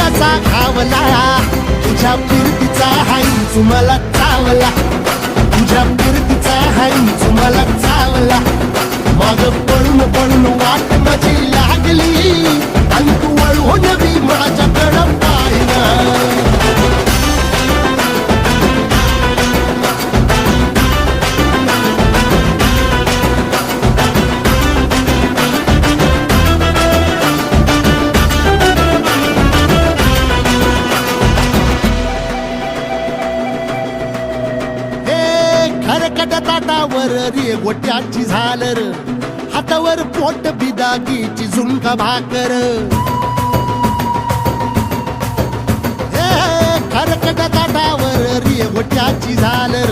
जीवाचा घावला, तुझ्या फिरतीचा हाईच मला चावला, तुझ्या फिरतीचा हाईच मला चावला. माग पळून पळून वाट माझी लागली आणि तू वळून बी माझ्याकडं पाहिना. खरकट ताटावर रे गोट्याची झालर, हातावर पोट बिदागीची झुणका भाकर. खरकट ताटावर रे गोट्याची झालर,